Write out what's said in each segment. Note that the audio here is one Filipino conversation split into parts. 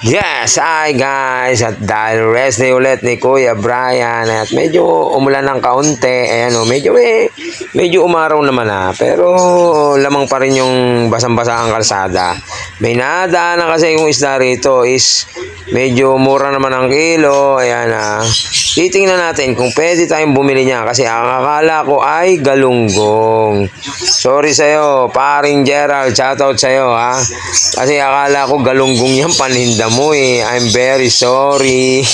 Yes, hi guys. At dahil rest day ulit ni Kuya Brian at medyo umulan ng kaunti, ayan o, medyo umaraw naman pero lamang pa rin yung basang-basa ang kalsada. May nadaanan kasi yung isda rito is medyo mura naman ang kilo, ayan titingnan natin kung pwede tayong bumili niya kasi ang akala ko ay galunggong. Sorry sa'yo, paring Gerald, shoutout sa'yo kasi akala ko galunggong yan paninda mo I'm very sorry.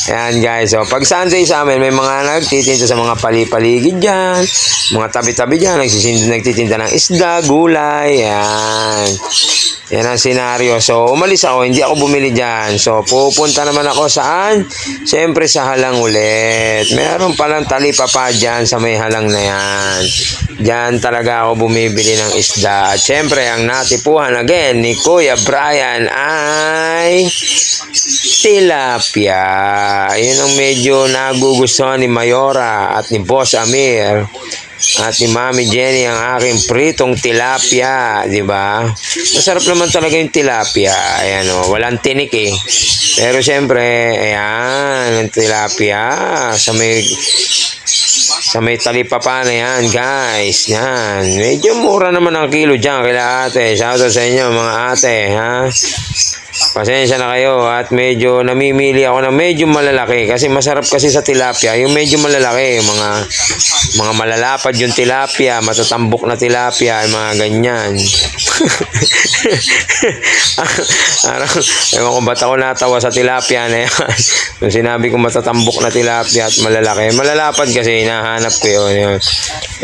Ayan guys, so pag Sunday sa amin may mga nagtitinda sa mga pali-paligid dyan, mga tabi-tabi dyan, nagtitinda ng isda, gulay, yan ang senaryo. So umalis ako, hindi ako bumili dyan. So pupunta naman ako saan? Siyempre sa halang ulit. Meron palang talipapa dyan sa may halang na yan. Dyan talaga ako bumibili ng isda. At siyempre ang natipuhan again ni Kuya Brian ay tilapia. Yun ang medyo nagugustuhan ni Mayora at ni Boss Amir at ni Mami Jenny ang aking pritong tilapia, di ba? Masarap naman talaga yung tilapia. Ayan walang tinik Pero siyempre, ayan, ang tilapia sa may talipapa na yan, guys. Yan. Medyo mura naman ang kilo dyan kila ate. Shoutout sa inyo, mga ate, Pasensya na kayo at medyo namimili ako ng medyo malalaki kasi masarap kasi sa tilapia yung medyo malalaki, yung mga malalapad yung tilapia, matatambok na tilapia, yung mga ganyan. Ewan ko ba't ako natawa sa tilapia na yan. Nung sinabi ko matatambok na tilapia at malalaki, malalapad kasi hinahanap ko yun.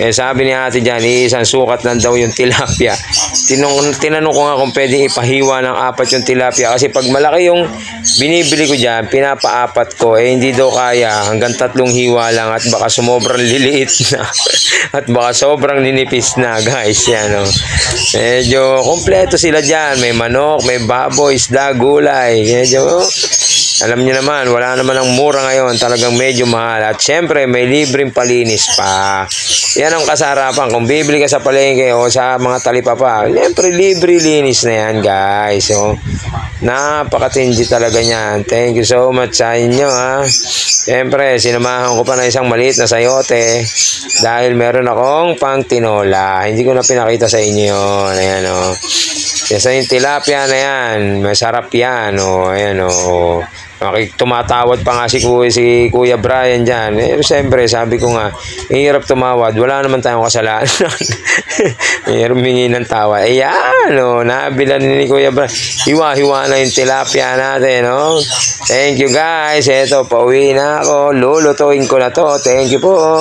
Sabi ni ate dyan, isang sukat lang daw yung tilapia. Tinanong ko nga kung pwede ipahiwa ng 4 yung tilapia kasi pag malaki yung binibili ko dyan, pinapaapat ko, hindi daw kaya, hanggang 3 hiwa lang at baka sumobrang liliit na at baka sobrang ninipis na, guys. Yan medyo kompleto sila dyan, may manok, may baboy, isda, gulay, medyo alam niyo naman, wala naman ang mura ngayon, talagang medyo mahal. At syempre, may libreng palinis pa. Yan ang kasarapan. Kung bibili ka sa palengke o sa mga talipapa, syempre, libre linis na yan, guys. So, napakatindi talaga niyan. Thank you so much sa inyo, Syempre, sinamahan ko pa na isang maliit na sayote dahil meron akong pang tinola. Hindi ko na pinakita sa inyo yun. Ayan, Kasi yung tilapia na yan, masarap yan, ayan, tumatawad pa nga si Kuya Brian dyan. Siyempre, sabi ko nga, hirap tumawad. Wala naman tayong kasalanan. Hirap humingi ng tawa. Ayan, nabilan ni Kuya Brian. Hiwa-hiwa na yung tilapia natin, Thank you, guys. Eto, pauwi na ako. Lulutuin ko na to. Thank you po.